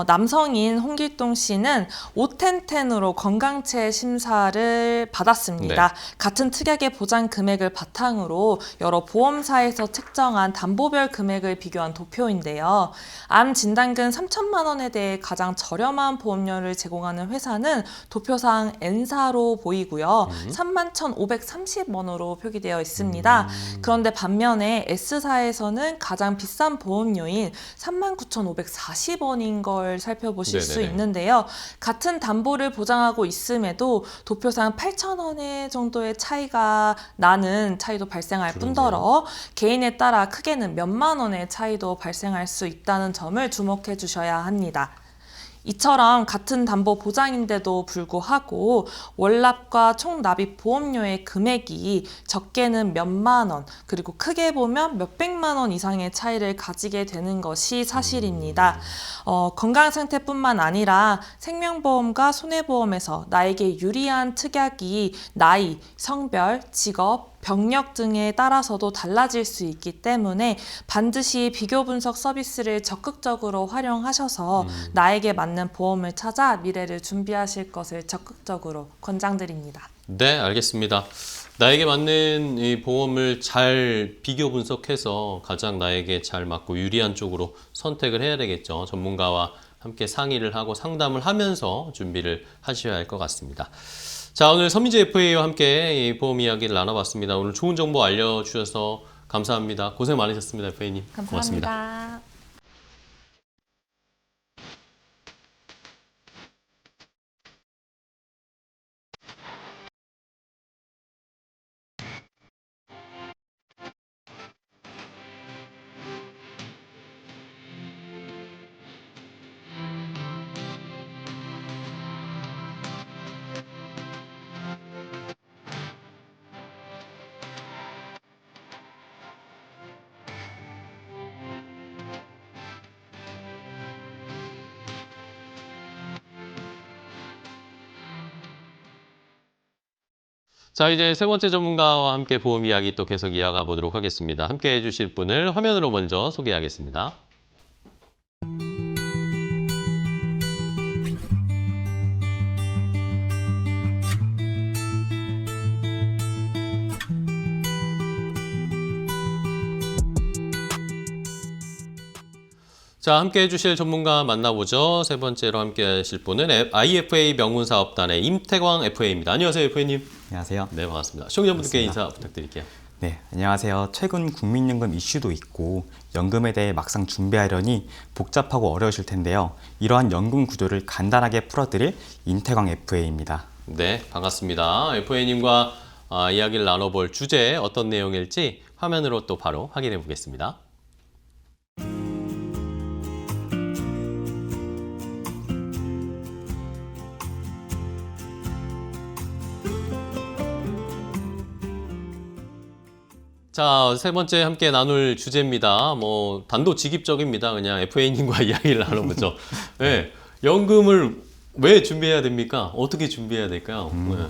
남성인 홍길동 씨는 오텐텐으로 건강체 심사를 받았습니다. 같은 특약의 보장 금액을 바탕으로 여러 보험사에서 책정한 담보 담보별 금액을 비교한 도표인데요. 암 진단금 3천만 원에 대해 가장 저렴한 보험료를 제공하는 회사는 도표상 N사로 보이고요. 31,530원으로 표기되어 있습니다. 그런데 반면에 S사에서는 가장 비싼 보험료인 39,540원인 걸 살펴보실 수 네네네. 있는데요. 같은 담보를 보장하고 있음에도 도표상 8,000원 정도의 차이가 나는 차이도 발생할 뿐더러 개인에 따라 크게는 몇만 원의 차이도 발생할 수 있다는 점을 주목해 주셔야 합니다. 이처럼 같은 담보 보장인데도 불구하고 월납과 총 납입 보험료의 금액이 적게는 몇만 원, 그리고 크게 보면 몇백만 원 이상의 차이를 가지게 되는 것이 사실입니다. 건강 상태뿐만 아니라 생명보험과 손해보험에서 나에게 유리한 특약이 나이, 성별, 직업, 병력 등에 따라서도 달라질 수 있기 때문에 반드시 비교 분석 서비스를 적극적으로 활용하셔서 나에게 맞는 보험을 찾아 미래를 준비하실 것을 적극적으로 권장드립니다. 네, 알겠습니다. 나에게 맞는 이 보험을 잘 비교 분석해서 가장 나에게 잘 맞고 유리한 쪽으로 선택을 해야 되겠죠. 전문가와 함께 상의를 하고 상담을 하면서 준비를 하셔야 할 것 같습니다. 자, 오늘 서민지 FA와 함께 이 보험 이야기를 나눠봤습니다. 오늘 좋은 정보 알려주셔서 감사합니다. 고생 많으셨습니다, FA님. 고맙습니다. 감사합니다. 자, 이제 세 번째 전문가와 함께 보험 이야기 또 계속 이어가 보도록 하겠습니다. 함께 해주실 분을 화면으로 먼저 소개하겠습니다. 자, 함께 해주실 전문가 만나보죠. 세 번째로 함께 하실 분은 IFA 명문사업단의 임태광 FA입니다. 안녕하세요, FA님. 안녕하세요. 네, 반갑습니다. 시청자분들께 인사 부탁드릴게요. 네, 안녕하세요. 최근 국민연금 이슈도 있고 연금에 대해 막상 준비하려니 복잡하고 어려우실 텐데요. 이러한 연금 구조를 간단하게 풀어드릴 임태광 FA입니다. 네, 반갑습니다. FA님과 이야기를 나눠볼 주제 어떤 내용일지 화면으로 또 바로 확인해 보겠습니다. 자, 세 번째 함께 나눌 주제입니다. 뭐 단도직입적입니다. 그냥 FA님과 이야기를 나눠보죠. 네, 연금을 왜 준비해야 됩니까? 어떻게 준비해야 될까요? 네.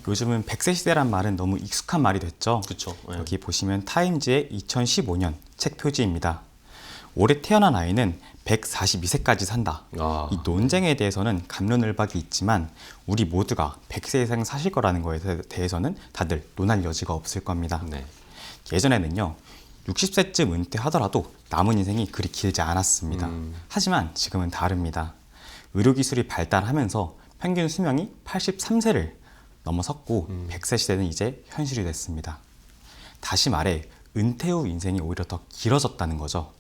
요즘은 100세 시대란 말은 너무 익숙한 말이 됐죠. 그렇죠. 네. 여기 보시면 타임즈의 2015년 책 표지입니다. 올해 태어난 아이는 142세까지 산다. 이 논쟁에 대해서는 갑론을박이 있지만 우리 모두가 100세 이상 사실 거라는 거에 대해서는 다들 논할 여지가 없을 겁니다. 네. 예전에는요 60세쯤 은퇴하더라도 남은 인생이 그리 길지 않았습니다. 하지만 지금은 다릅니다. 의료기술이 발달하면서 평균 수명이 83세를 넘어섰고 100세 시대는 이제 현실이 됐습니다. 다시 말해 은퇴 후 인생이 오히려 더 길어졌다는 거죠.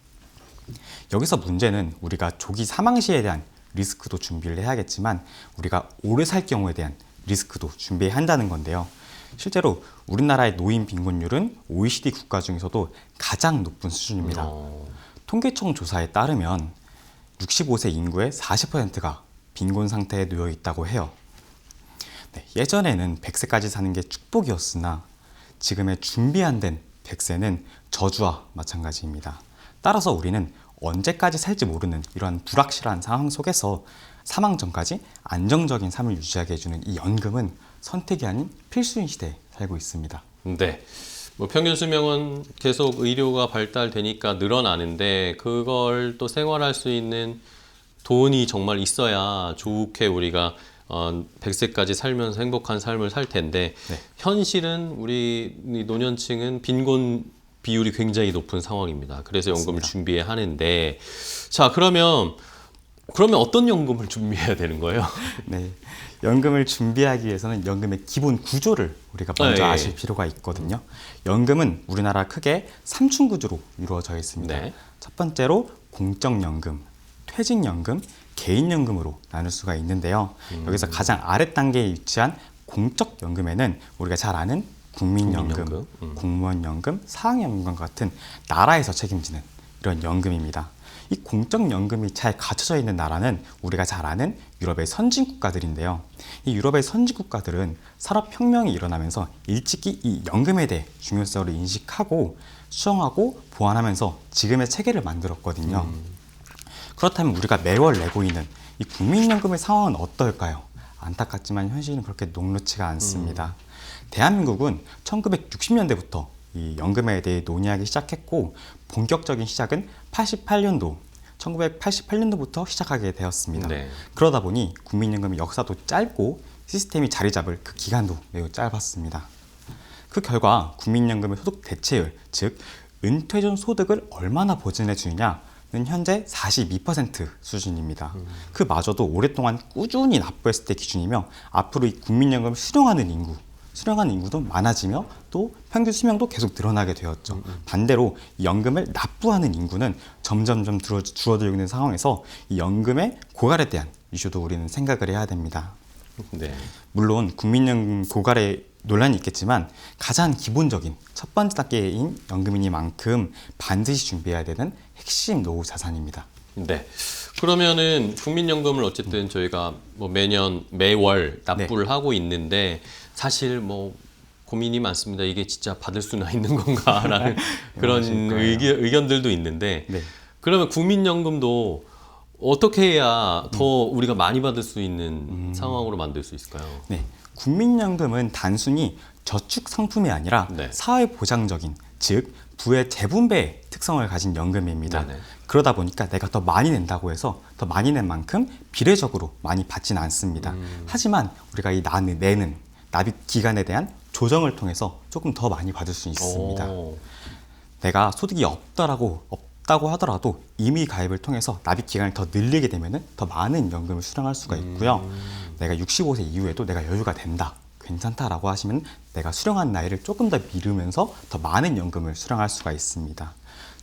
여기서 문제는 우리가 조기 사망 시에 대한 리스크도 준비를 해야겠지만 우리가 오래 살 경우에 대한 리스크도 준비해야 한다는 건데요. 실제로 우리나라의 노인 빈곤율은 OECD 국가 중에서도 가장 높은 수준입니다. 통계청 조사에 따르면 65세 인구의 40%가 빈곤 상태에 놓여 있다고 해요. 네, 예전에는 100세까지 사는 게 축복이었으나 지금의 준비 안 된 100세는 저주와 마찬가지입니다. 따라서 우리는 언제까지 살지 모르는 이러한 불확실한 상황 속에서 사망 전까지 안정적인 삶을 유지하게 해주는 이 연금은 선택이 아닌 필수인 시대에 살고 있습니다. 네. 뭐 평균 수명은 계속 의료가 발달되니까 늘어나는데 그걸 또 생활할 수 있는 돈이 정말 있어야 좋게 우리가 100세까지 살면서 행복한 삶을 살 텐데 네. 현실은 우리 노년층은 빈곤 비율이 굉장히 높은 상황입니다. 그래서 연금을 준비해야 하는데, 자, 그러면 어떤 연금을 준비해야 되는 거예요? 네. 연금을 준비하기 위해서는 연금의 기본 구조를 우리가 먼저 네. 아실 필요가 있거든요. 연금은 우리나라 크게 3층 구조로 이루어져 있습니다. 네. 첫 번째로 공적연금, 퇴직연금, 개인연금으로 나눌 수가 있는데요. 여기서 가장 아래 단계에 위치한 공적연금에는 우리가 잘 아는 국민연금, 국민연금, 공무원연금, 사학연금 같은 나라에서 책임지는 이런 연금입니다. 이 공적연금이 잘 갖춰져 있는 나라는 우리가 잘 아는 유럽의 선진 국가들인데요. 이 유럽의 선진 국가들은 산업혁명이 일어나면서 일찍이 이 연금에 대해 중요성을 인식하고 수정하고 보완하면서 지금의 체계를 만들었거든요. 그렇다면 우리가 매월 내고 있는 이 국민연금의 상황은 어떨까요? 안타깝지만 현실은 그렇게 녹록치가 않습니다. 대한민국은 1960년대부터 이 연금에 대해 논의하기 시작했고 본격적인 시작은 1988년도부터 시작하게 되었습니다. 네. 그러다 보니 국민연금의 역사도 짧고 시스템이 자리 잡을 그 기간도 매우 짧았습니다. 그 결과 국민연금의 소득 대체율, 즉 은퇴 전 소득을 얼마나 보전해 주느냐는 현재 42% 수준입니다. 그마저도 오랫동안 꾸준히 납부했을 때 기준이며 앞으로 이 국민연금을 수령하는 인구도 많아지며 또 평균 수명도 계속 늘어나게 되었죠. 반대로 이 연금을 납부하는 인구는 점점점 줄어들고 있는 상황에서 이 연금의 고갈에 대한 이슈도 우리는 생각을 해야 됩니다. 네. 물론 국민연금 고갈에 논란이 있겠지만 가장 기본적인 첫 번째 단계인 연금이니만큼 반드시 준비해야 되는 핵심 노후 자산입니다. 네. 그러면은 국민연금을 어쨌든 저희가 뭐 매월 납부를 하고 있는데 사실 뭐 고민이 많습니다. 이게 진짜 받을 수나 있는 건가라는 그런 의견들도 있는데 네. 그러면 국민연금도 어떻게 해야 더 우리가 많이 받을 수 있는 상황으로 만들 수 있을까요? 네. 국민연금은 단순히 저축 상품이 아니라 네. 사회보장적인, 즉 부의 재분배의 특성을 가진 연금입니다. 네네. 그러다 보니까 내가 더 많이 낸다고 해서 더 많이 낸 만큼 비례적으로 많이 받지는 않습니다. 하지만 우리가 이 내는 납입 기간에 대한 조정을 통해서 조금 더 많이 받을 수 있습니다. 오. 내가 소득이 없다고 하더라도 임의 가입을 통해서 납입 기간을 더 늘리게 되면 더 많은 연금을 수령할 수가 있고요. 내가 65세 이후에도 내가 여유가 된다, 괜찮다라고 하시면 내가 수령한 나이를 조금 더 미루면서 더 많은 연금을 수령할 수가 있습니다.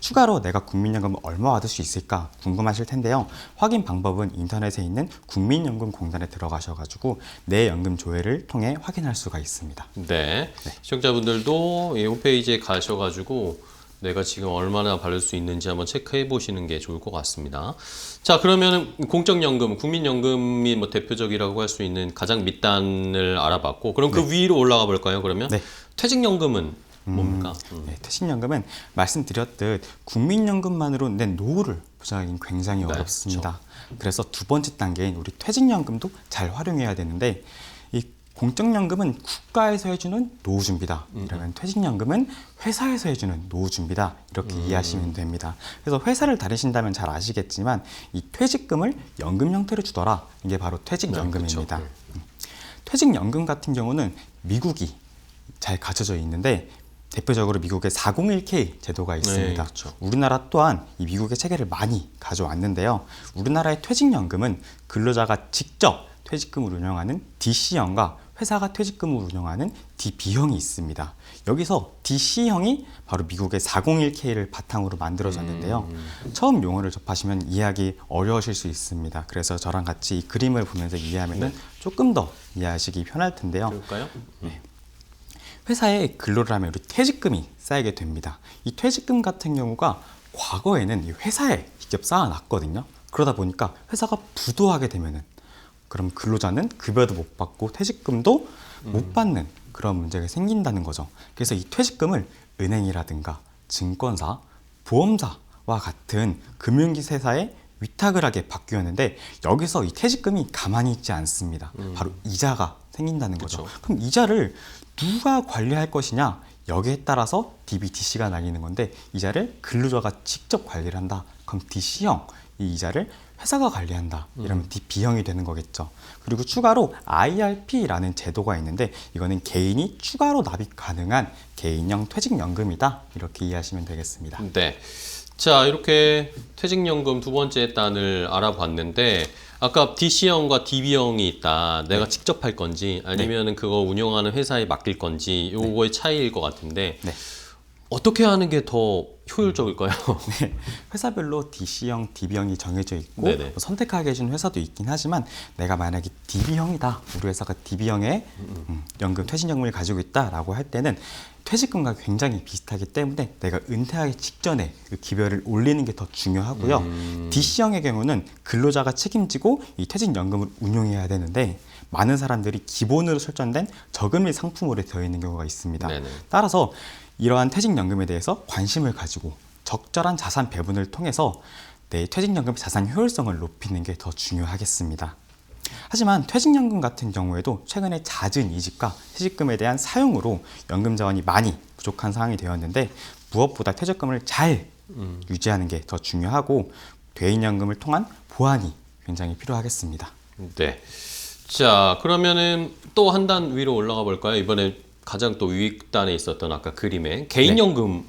추가로 내가 국민연금을 얼마 받을 수 있을까 궁금하실 텐데요. 확인 방법은 인터넷에 있는 국민연금공단에 들어가셔가지고 내 연금 조회를 통해 확인할 수가 있습니다. 네. 시청자분들도 이 홈페이지에 가셔가지고 내가 지금 얼마나 받을 수 있는지 한번 체크해 보시는 게 좋을 것 같습니다. 자, 그러면 공적연금, 국민연금이 뭐 대표적이라고 할 수 있는 가장 밑단을 알아봤고, 그럼 그 위로 올라가 볼까요? 그러면 네. 퇴직연금은 뭡니까? 네, 퇴직연금은 말씀드렸듯 국민연금만으로 낸 노후를 보장하기는 굉장히 네, 어렵습니다. 그래서 두 번째 단계인 우리 퇴직연금도 잘 활용해야 되는데 이 공적연금은 국가에서 해주는 노후 준비다. 이러면 퇴직연금은 회사에서 해주는 노후 준비다. 이렇게 이해하시면 됩니다. 그래서 회사를 다니신다면 잘 아시겠지만 이 퇴직금을 연금 형태로 주더라. 이게 바로 퇴직연금입니다. 네, 퇴직연금 같은 경우는 미국이 잘 갖춰져 있는데 대표적으로 미국의 401k 제도가 있습니다. 네, 그렇죠. 우리나라 또한 이 미국의 체계를 많이 가져왔는데요. 우리나라의 퇴직연금은 근로자가 직접 퇴직금을 운영하는 DC형과 회사가 퇴직금을 운영하는 DB형이 있습니다. 여기서 DC형이 바로 미국의 401k를 바탕으로 만들어졌는데요. 처음 용어를 접하시면 이해하기 어려우실 수 있습니다. 그래서 저랑 같이 이 그림을 보면서 이해하면 조금 더 이해하시기 편할 텐데요. 그럴까요? 회사에 근로를 하면 우리 퇴직금이 쌓이게 됩니다. 이 퇴직금 같은 경우가 과거에는 이 회사에 직접 쌓아놨거든요. 그러다 보니까 회사가 부도하게 되면은 그럼 근로자는 급여도 못 받고 퇴직금도 못 받는 그런 문제가 생긴다는 거죠. 그래서 이 퇴직금을 은행이라든가 증권사, 보험사와 같은 금융기세사에 위탁을 하게 바뀌었는데 여기서 이 퇴직금이 가만히 있지 않습니다. 바로 이자가 생긴다는 거죠. 그쵸. 그럼 이자를 누가 관리할 것이냐? 여기에 따라서 DBDC가 나뉘는 건데 이자를 근로자가 직접 관리를 한다. 그럼 DC형 이 이자를 회사가 관리한다. 이러면 B형이 되는 거겠죠. 그리고 추가로 IRP라는 제도가 있는데 이거는 개인이 추가로 납입 가능한 개인형 퇴직연금이다. 이렇게 이해하시면 되겠습니다. 네. 자, 이렇게 퇴직연금 두 번째 단을 알아봤는데 아까 DC형과 DB형이 있다. 내가 직접 할 건지 아니면은 그거 운영하는 회사에 맡길 건지 요거의 차이일 것 같은데 네. 어떻게 하는 게 더 효율적일까요? 네, 회사별로 DC형, DB형이 정해져 있고 네네. 뭐 선택하게 해주는 회사도 있긴 하지만 내가 만약에 DB형이다, 우리 회사가 DB형의 연금, 퇴직연금을 가지고 있다라고 할 때는 퇴직금과 굉장히 비슷하기 때문에 내가 은퇴하기 직전에 그 기별을 올리는 게 더 중요하고요. DC형의 경우는 근로자가 책임지고 이 퇴직연금을 운용해야 되는데 많은 사람들이 기본으로 설정된 저금리 상품으로 되어 있는 경우가 있습니다. 네네. 따라서 이러한 퇴직연금에 대해서 관심을 가지고 적절한 자산 배분을 통해서 내 퇴직연금 자산 효율성을 높이는 게 더 중요하겠습니다. 하지만 퇴직연금 같은 경우에도 최근에 잦은 이직과 퇴직금에 대한 사용으로 연금 자원이 많이 부족한 상황이 되었는데 무엇보다 퇴직금을 잘 유지하는 게 더 중요하고 퇴직연금을 통한 보완이 굉장히 필요하겠습니다. 네. 자, 그러면은 또 한 단 위로 올라가 볼까요? 이번에 가장 또 윗단에 있었던 아까 그림의 개인연금은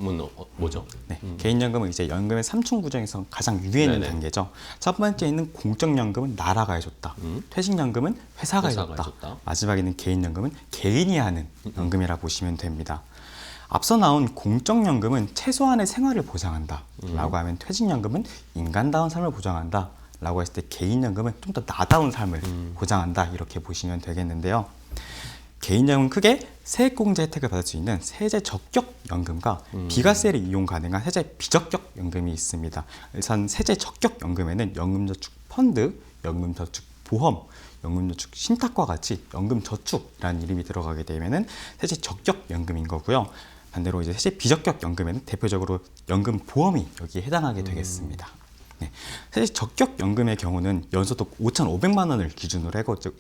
뭐죠? 네, 개인연금은 이제 연금의 3층 구조에서 가장 위에 있는 네네. 단계죠. 첫 번째 있는 공적연금은 나라가 해줬다. 퇴직연금은 회사가 회사가 해줬다. 해줬다. 마지막에 있는 개인연금은 개인이 하는 연금이라 보시면 됩니다. 앞서 나온 공적연금은 최소한의 생활을 보장한다 라고 하면 퇴직연금은 인간다운 삶을 보장한다 라고 했을 때 개인연금은 좀 더 나다운 삶을 보장한다 이렇게 보시면 되겠는데요. 개인연금은 크게 세액공제 혜택을 받을 수 있는 세제 적격 연금과 비과세를 이용 가능한 세제 비적격 연금이 있습니다. 우선 세제 적격 연금에는 연금저축 펀드, 연금저축 보험, 연금저축 신탁과 같이 연금저축이라는 이름이 들어가게 되면은 세제 적격 연금인 거고요. 반대로 이제 세제 비적격 연금에는 대표적으로 연금보험이 여기에 해당하게 되겠습니다. 네. 세제 적격 연금의 경우는 연소득 5,500만 원을 기준으로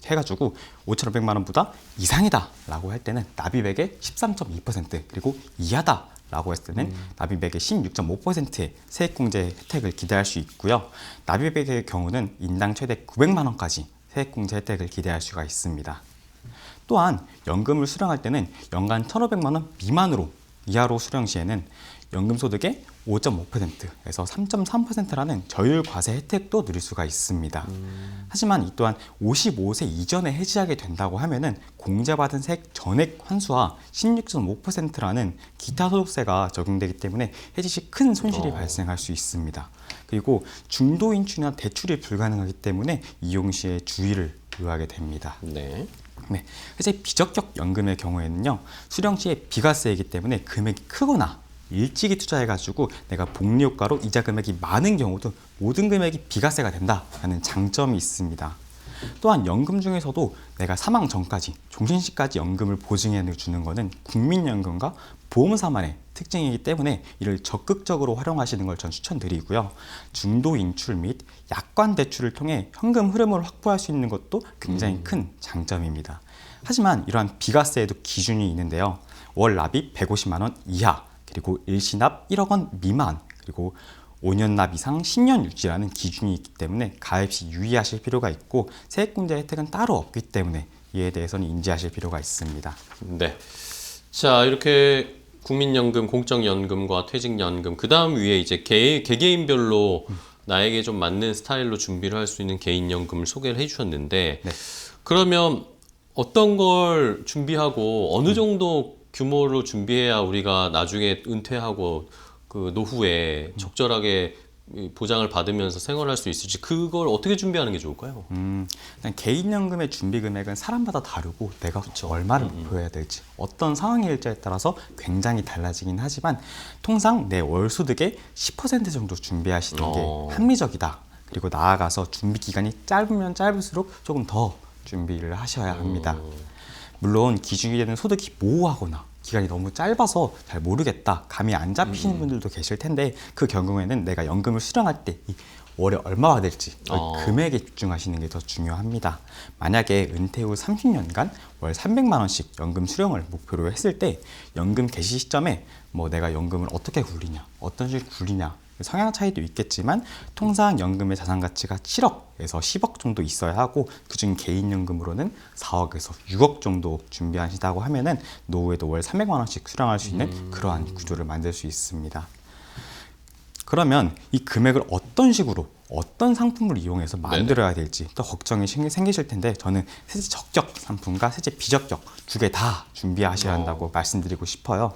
해가지고 5,500만 원보다 이상이다 라고 할 때는 납입액의 13.2% 그리고 이하다 라고 했을 때는 납입액의 16.5%의 세액공제 혜택을 기대할 수 있고요. 납입액의 경우는 인당 최대 900만 원까지 세액공제 혜택을 기대할 수가 있습니다. 또한 연금을 수령할 때는 연간 1,500만 원 미만으로 이하로 수령 시에는 연금소득의 5.5%에서 3.3%라는 저율 과세 혜택도 누릴 수가 있습니다. 하지만 이 또한 55세 이전에 해지하게 된다고 하면은 공제받은 세액 전액 환수와 16.5%라는 기타 소득세가 적용되기 때문에 해지 시 큰 손실이 발생할 수 있습니다. 그리고 중도 인출이나 대출이 불가능하기 때문에 이용 시에 주의를 요하게 됩니다. 네. 네, 회사 비적격 연금의 경우에는요 수령 시에 비과세이기 때문에 금액이 크거나 일찍이 투자해가지고 내가 복리 효과로 이자 금액이 많은 경우도 모든 금액이 비과세가 된다는 장점이 있습니다. 또한 연금 중에서도 내가 사망 전까지 종신시까지 연금을 보증해 주는 것은 국민연금과 보험사만의 특징이기 때문에 이를 적극적으로 활용하시는 걸 전 추천드리고요. 중도 인출 및 약관 대출을 통해 현금 흐름을 확보할 수 있는 것도 굉장히 큰 장점입니다. 하지만 이러한 비과세에도 기준이 있는데요. 월 납입 150만 원 이하, 그리고 일시납 1억 원 미만, 그리고 5년 납 이상 10년 유지라는 기준이 있기 때문에 가입 시 유의하실 필요가 있고 세액공제 혜택은 따로 없기 때문에 이에 대해서는 인지하실 필요가 있습니다. 네. 자, 이렇게 국민연금, 공적연금과 퇴직연금, 그 다음 위에 이제 개개인별로 나에게 좀 맞는 스타일로 준비를 할 수 있는 개인연금을 소개를 해주셨는데, 네. 그러면 어떤 걸 준비하고 어느 정도 규모로 준비해야 우리가 나중에 은퇴하고 그 노후에 적절하게 보장을 받으면서 생활할 수 있을지 그걸 어떻게 준비하는 게 좋을까요? 일단 개인연금의 준비 금액은 사람마다 다르고 내가 얼마를 목표해야 될지 어떤 상황일지에 따라서 굉장히 달라지긴 하지만 통상 내 월 소득의 10% 정도 준비하시는 게 합리적이다. 그리고 나아가서 준비 기간이 짧으면 짧을수록 조금 더 준비를 하셔야 합니다. 물론 기준이 되는 소득이 모호하거나 기간이 너무 짧아서 잘 모르겠다, 감이 안 잡히시는 분들도 계실 텐데 그 경우에는 내가 연금을 수령할 때 이 월에 얼마 받을지 금액에 집중하시는 게 더 중요합니다. 만약에 은퇴 후 30년간 월 300만 원씩 연금 수령을 목표로 했을 때 연금 개시 시점에 뭐 내가 연금을 어떻게 굴리냐, 어떤 식으로 굴리냐 성향 차이도 있겠지만 통상 연금의 자산 가치가 7억에서 10억 정도 있어야 하고 그중 개인연금으로는 4억에서 6억 정도 준비하시다고 하면은 노후에도 월 300만 원씩 수령할 수 있는 그러한 구조를 만들 수 있습니다. 그러면 이 금액을 어떤 식으로 어떤 상품을 이용해서 만들어야 될지 또 걱정이 생기실 텐데 저는 세제 적격 상품과 세제 비적격 두 개 다 준비하셔야 한다고 말씀드리고 싶어요.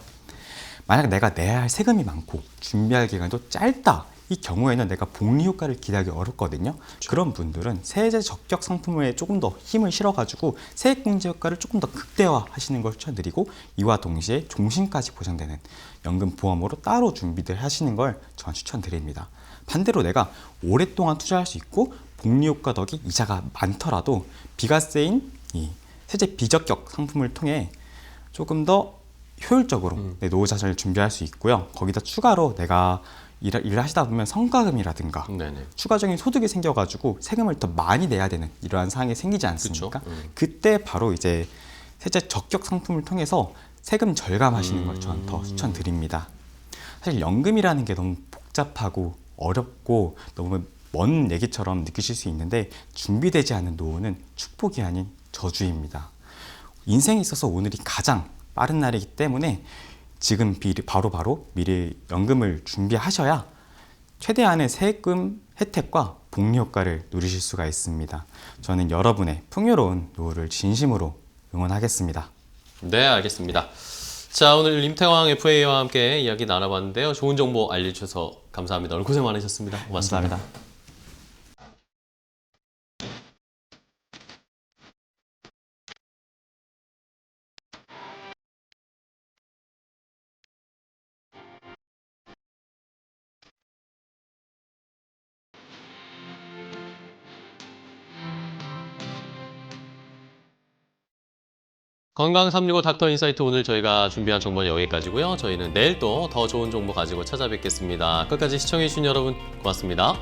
만약 내가 내야 할 세금이 많고 준비할 기간도 짧다. 이 경우에는 내가 복리 효과를 기대하기 어렵거든요. 그런 분들은 세제 적격 상품에 조금 더 힘을 실어가지고 세액공제 효과를 조금 더 극대화하시는 걸 추천드리고 이와 동시에 종신까지 보장되는 연금보험으로 따로 준비를 하시는 걸 저는 추천드립니다. 반대로 내가 오랫동안 투자할 수 있고 복리 효과 덕이 이자가 많더라도 비과세인 이 세제 비적격 상품을 통해 조금 더 효율적으로 내 노후 자산을 준비할 수 있고요. 거기다 추가로 내가 일을 하시다 보면 성과금이라든가 네네. 추가적인 소득이 생겨가지고 세금을 더 많이 내야 되는 이러한 사항이 생기지 않습니까? 그때 바로 이제 세제 적격 상품을 통해서 세금 절감하시는 걸 저는 더 추천드립니다. 사실 연금이라는 게 너무 복잡하고 어렵고 너무 먼 얘기처럼 느끼실 수 있는데 준비되지 않은 노후는 축복이 아닌 저주입니다. 인생에 있어서 오늘이 가장 빠른 날이기 때문에 지금 바로바로 미리 연금을 준비하셔야 최대한의 세금 혜택과 복리 효과를 누리실 수가 있습니다. 저는 여러분의 풍요로운 노후를 진심으로 응원하겠습니다. 네, 알겠습니다. 자, 오늘 임태광 FA와 함께 이야기 나눠봤는데요. 좋은 정보 알려주셔서 감사합니다. 오늘 고생 많으셨습니다. 고맙습니다. 감사합니다. 건강 365 닥터 인사이트 오늘 저희가 준비한 정보는 여기까지고요. 저희는 내일 또 더 좋은 정보 가지고 찾아뵙겠습니다. 끝까지 시청해주신 여러분 고맙습니다.